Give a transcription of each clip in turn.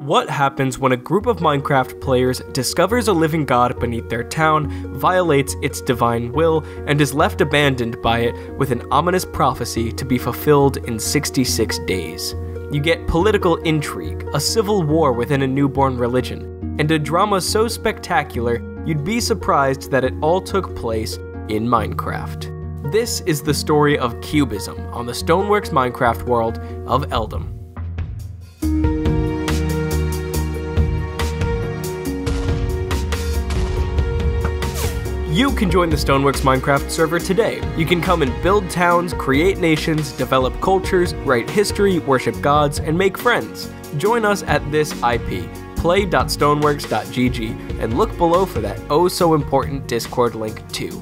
What happens when a group of Minecraft players discovers a living god beneath their town, violates its divine will, and is left abandoned by it with an ominous prophecy to be fulfilled in 66 days? You get political intrigue, a civil war within a newborn religion, and a drama so spectacular you'd be surprised that it all took place in Minecraft. This is the story of Cubism on the Stoneworks Minecraft world of Eldom. You can join the Stoneworks Minecraft server today. You can come and build towns, create nations, develop cultures, write history, worship gods, and make friends. Join us at this IP, play.stoneworks.gg, and look below for that oh so important Discord link too.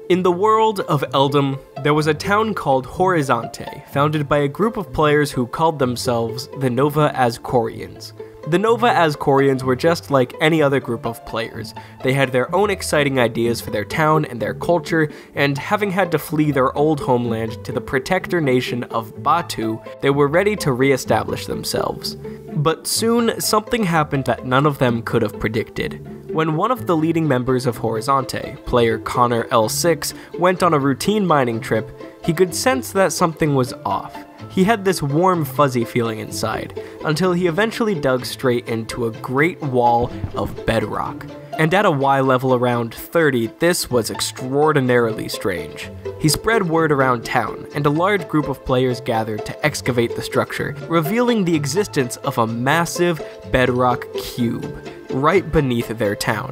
In the world of Eldom, there was a town called Horizonte, founded by a group of players who called themselves the Nova Ascorians. The Nova Ascorians were just like any other group of players. They had their own exciting ideas for their town and their culture, and having had to flee their old homeland to the protector nation of Batu, they were ready to re-establish themselves. But soon, something happened that none of them could have predicted. When one of the leading members of Horizonte, player Connor L6, went on a routine mining trip, he could sense that something was off. He had this warm, fuzzy feeling inside, until he eventually dug straight into a great wall of bedrock. And at a Y level around 30, this was extraordinarily strange. He spread word around town, and a large group of players gathered to excavate the structure, revealing the existence of a massive bedrock cube right beneath their town.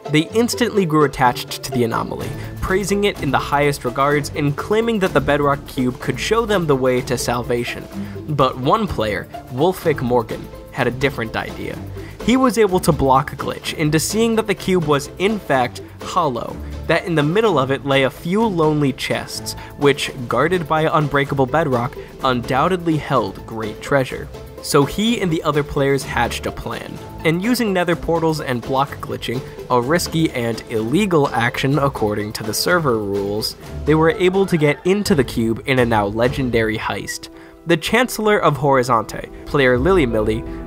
They instantly grew attached to the anomaly, praising it in the highest regards and claiming that the bedrock cube could show them the way to salvation. But one player, Wolfic Morgan, had a different idea. He was able to block a glitch into seeing that the cube was in fact hollow, that in the middle of it lay a few lonely chests, which, guarded by unbreakable bedrock, undoubtedly held great treasure. So he and the other players hatched a plan, and using nether portals and block glitching, a risky and illegal action according to the server rules, they were able to get into the cube in a now legendary heist. The Chancellor of Horizonte, player Lily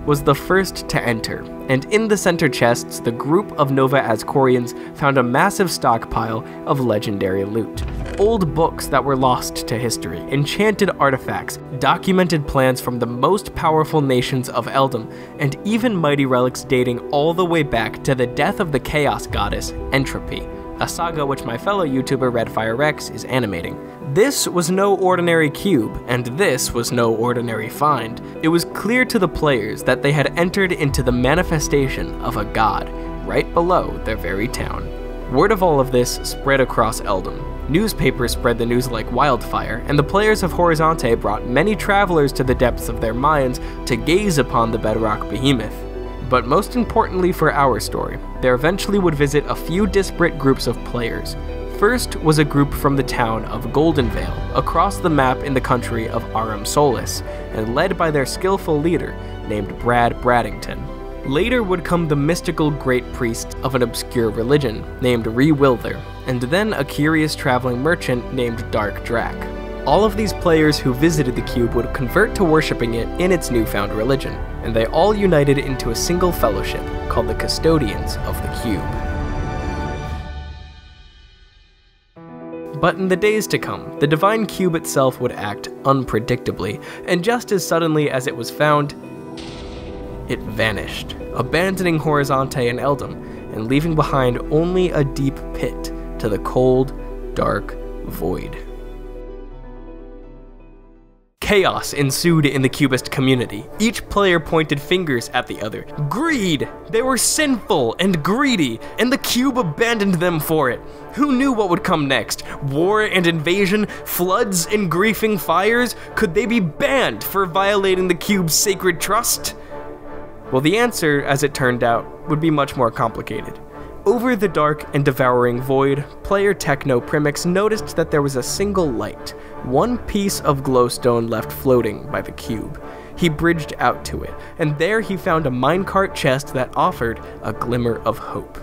was the first to enter, and in the center chests, the group of Nova Ascorians found a massive stockpile of legendary loot. Old books that were lost to history, enchanted artifacts, documented plans from the most powerful nations of Eldom, and even mighty relics dating all the way back to the death of the chaos goddess, Entropy, a saga which my fellow YouTuber RedfireX is animating. This was no ordinary cube, and this was no ordinary find. It was clear to the players that they had entered into the manifestation of a god, right below their very town. Word of all of this spread across Eldom. Newspapers spread the news like wildfire, and the players of Horizonte brought many travelers to the depths of their mines to gaze upon the bedrock behemoth. But most importantly for our story, there eventually would visit a few disparate groups of players. First was a group from the town of Goldenvale, across the map in the country of Aram Solis, and led by their skillful leader, named Brad Braddington. Later would come the mystical great priest of an obscure religion, named Rewilther, and then a curious traveling merchant named Dark Drac. All of these players who visited the cube would convert to worshipping it in its newfound religion, and they all united into a single fellowship called the Custodians of the Cube. But in the days to come, the divine cube itself would act unpredictably, and just as suddenly as it was found, it vanished, abandoning Horizonte and Eldom, and leaving behind only a deep pit to the cold, dark void. Chaos ensued in the Cubist community. Each player pointed fingers at the other. Greed! They were sinful and greedy, and the cube abandoned them for it. Who knew what would come next? War and invasion? Floods and griefing fires? Could they be banned for violating the cube's sacred trust? Well, the answer, as it turned out, would be much more complicated. Over the dark and devouring void, player Techno Primix noticed that there was a single light, one piece of glowstone left floating by the cube. He bridged out to it, and there he found a minecart chest that offered a glimmer of hope.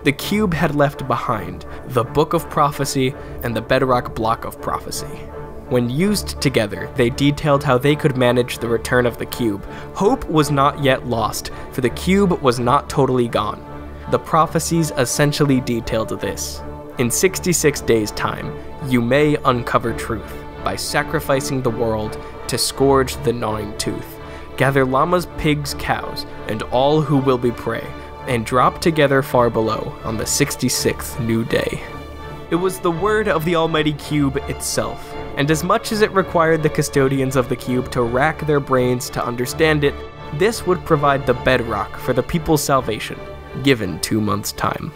the cube had left behind the Book of Prophecy and the bedrock block of prophecy. When used together, they detailed how they could manage the return of the cube. Hope was not yet lost, for the cube was not totally gone. The prophecies essentially detailed this. In 66 days' time, you may uncover truth by sacrificing the world to scourge the gnawing tooth. Gather llamas, pigs, cows, and all who will be prey, and drop together far below on the 66th new day. It was the word of the almighty cube itself, and as much as it required the custodians of the cube to rack their brains to understand it, this would provide the bedrock for the people's salvation, given 2 months' time.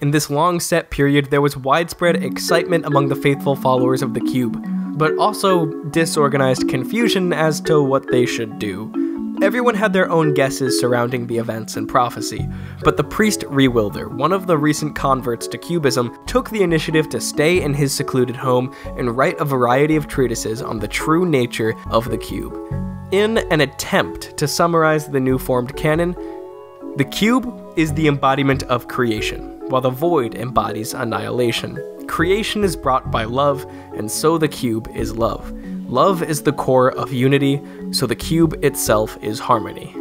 In this long set period, there was widespread excitement among the faithful followers of the cube, but also disorganized confusion as to what they should do. Everyone had their own guesses surrounding the events and prophecy, but the priest Rewilder, one of the recent converts to cubism, took the initiative to stay in his secluded home and write a variety of treatises on the true nature of the cube. In an attempt to summarize the new formed canon, the cube is the embodiment of creation, while the void embodies annihilation. Creation is brought by love, and so the cube is love. Love is the core of unity, so the cube itself is harmony.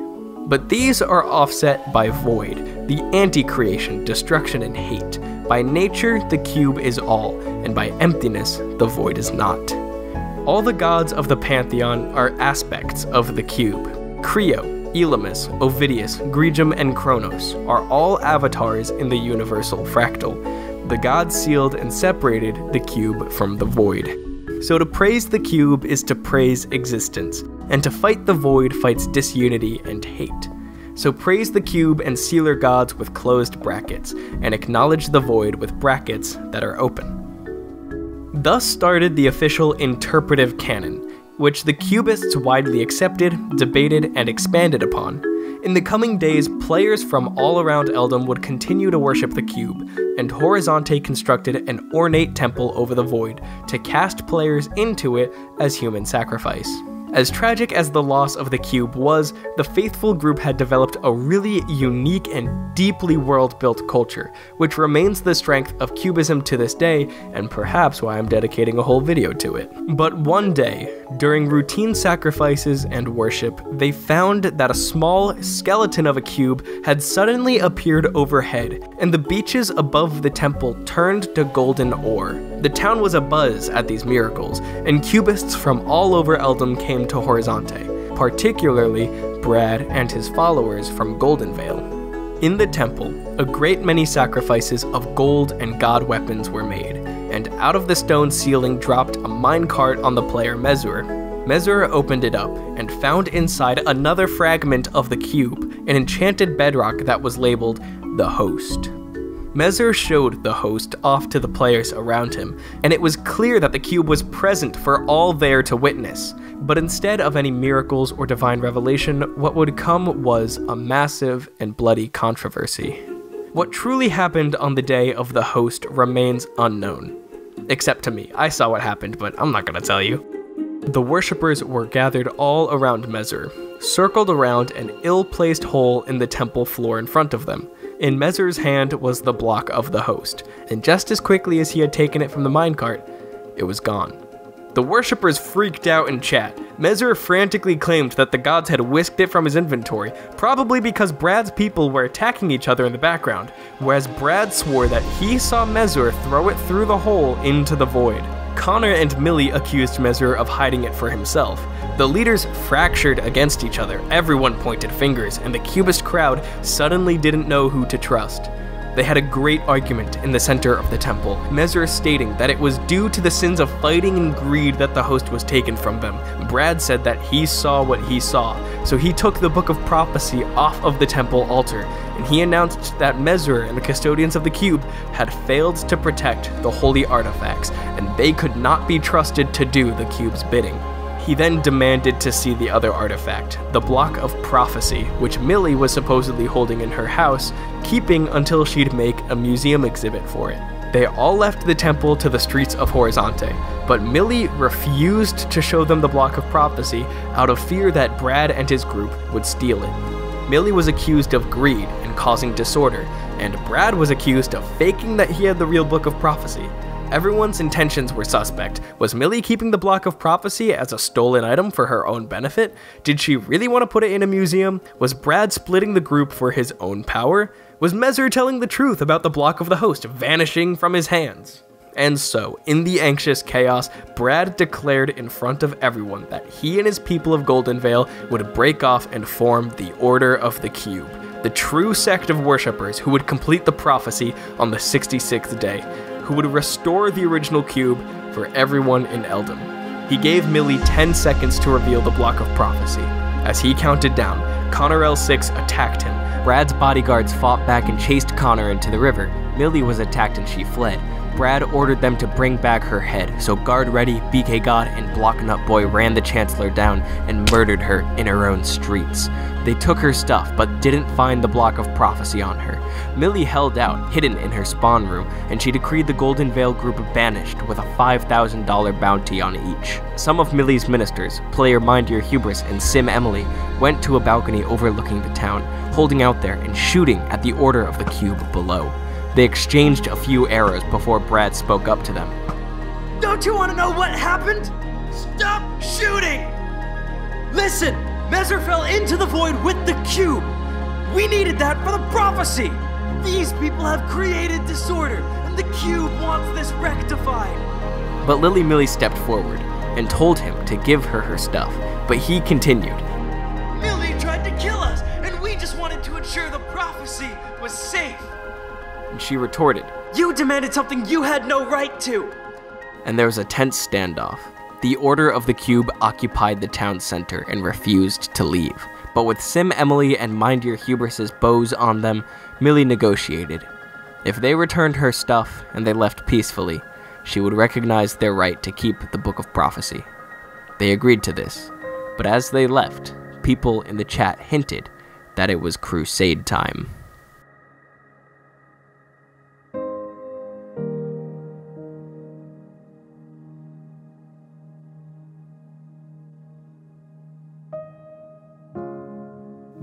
But these are offset by void, the anti-creation, destruction, and hate. By nature, the cube is all, and by emptiness, the void is not. All the gods of the pantheon are aspects of the cube. Creo, Elamus, Ovidius, Grigium, and Kronos are all avatars in the universal fractal. The gods sealed and separated the cube from the void. So to praise the cube is to praise existence, and to fight the void fights disunity and hate. So praise the cube and seal your gods with closed brackets, and acknowledge the void with brackets that are open. Thus started the official interpretive canon, which the cubists widely accepted, debated, and expanded upon. In the coming days, players from all around Eldom would continue to worship the cube, and Horizonte constructed an ornate temple over the void to cast players into it as human sacrifice. As tragic as the loss of the cube was, the faithful group had developed a really unique and deeply world-built culture, which remains the strength of cubism to this day, and perhaps why I'm dedicating a whole video to it. But one day, during routine sacrifices and worship, they found that a small skeleton of a cube had suddenly appeared overhead, and the beaches above the temple turned to golden ore. The town was abuzz at these miracles, and cubists from all over Eldom came to Horizonte, particularly Brad and his followers from Goldenvale. In the temple, a great many sacrifices of gold and god weapons were made, and out of the stone ceiling dropped a minecart on the player Mezur. Mezur opened it up and found inside another fragment of the cube, an enchanted bedrock that was labeled the Host. Mezur showed the host off to the players around him, and it was clear that the cube was present for all there to witness. But instead of any miracles or divine revelation, what would come was a massive and bloody controversy. What truly happened on the day of the host remains unknown. Except to me. I saw what happened, but I'm not gonna tell you. The worshippers were gathered all around Mezur, circled around an ill-placed hole in the temple floor in front of them. In Mezur's hand was the block of the host, and just as quickly as he had taken it from the minecart, it was gone. The worshippers freaked out in chat. Mezur frantically claimed that the gods had whisked it from his inventory, probably because Brad's people were attacking each other in the background, whereas Brad swore that he saw Mezur throw it through the hole into the void. Connor and Millie accused Mezur of hiding it for himself. The leaders fractured against each other, everyone pointed fingers, and the cubist crowd suddenly didn't know who to trust. They had a great argument in the center of the temple, Mezur stating that it was due to the sins of fighting and greed that the host was taken from them. Brad said that he saw what he saw, so he took the Book of Prophecy off of the temple altar, and he announced that Mezur and the custodians of the cube had failed to protect the holy artifacts, and they could not be trusted to do the cube's bidding. He then demanded to see the other artifact, the Block of Prophecy, which Millie was supposedly holding in her house, keeping until she'd make a museum exhibit for it. They all left the temple to the streets of Horizonte, but Millie refused to show them the Block of Prophecy out of fear that Brad and his group would steal it. Millie was accused of greed and causing disorder, and Brad was accused of faking that he had the real Book of Prophecy. Everyone's intentions were suspect. Was Millie keeping the Block of Prophecy as a stolen item for her own benefit? Did she really want to put it in a museum? Was Brad splitting the group for his own power? Was Mezzer telling the truth about the Block of the Host vanishing from his hands? And so, in the anxious chaos, Brad declared in front of everyone that he and his people of Goldenvale would break off and form the Order of the Cube, the true sect of worshippers who would complete the prophecy on the 66th day, who would restore the original cube for everyone in Eldom. He gave Millie 10 seconds to reveal the Block of Prophecy. As he counted down, Connor L6 attacked him. Brad's bodyguards fought back and chased Connor into the river. Millie was attacked and she fled. Brad ordered them to bring back her head, so Guard Ready, BK God, and Block Nut Boy ran the Chancellor down and murdered her in her own streets. They took her stuff, but didn't find the Block of Prophecy on her. Millie held out, hidden in her spawn room, and she decreed the Golden Veil group banished with a $5,000 bounty on each. Some of Millie's ministers, player Mind Your Hubris and Sim Emily, went to a balcony overlooking the town, holding out there and shooting at the Order of the Cube below. They exchanged a few arrows before Brad spoke up to them. Don't you want to know what happened? Stop shooting! Listen, Mezzer fell into the void with the cube. We needed that for the prophecy. These people have created disorder, and the cube wants this rectified. But Lily Millie stepped forward and told him to give her her stuff, but he continued. Millie tried to kill us, and we just wanted to ensure the prophecy was safe. And she retorted, You demanded something you had no right to! And there was a tense standoff. The Order of the Cube occupied the town center and refused to leave. But with Sim Emily and Mind Your Hubris's bows on them, Millie negotiated. If they returned her stuff and they left peacefully, she would recognize their right to keep the Book of Prophecy. They agreed to this, but as they left, people in the chat hinted that it was crusade time.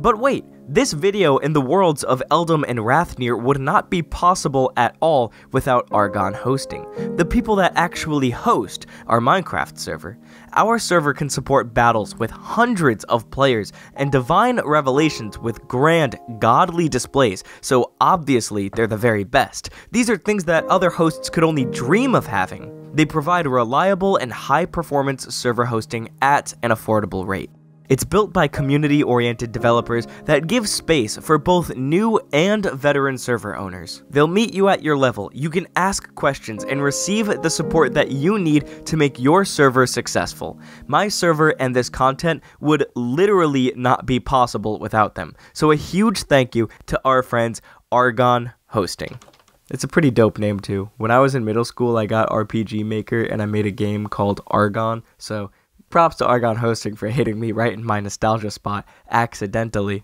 But wait, this video in the worlds of Eldom and Rathnir would not be possible at all without ArgonHosting, the people that actually host our Minecraft server. Our server can support battles with hundreds of players and divine revelations with grand, godly displays, so obviously they're the very best. These are things that other hosts could only dream of having. They provide reliable and high-performance server hosting at an affordable rate. It's built by community-oriented developers that give space for both new and veteran server owners. They'll meet you at your level, you can ask questions, and receive the support that you need to make your server successful. My server and this content would literally not be possible without them. So a huge thank you to our friends ArgonHosting. It's a pretty dope name too. When I was in middle school, I got RPG Maker and I made a game called Argon, so props to ArgonHosting for hitting me right in my nostalgia spot accidentally.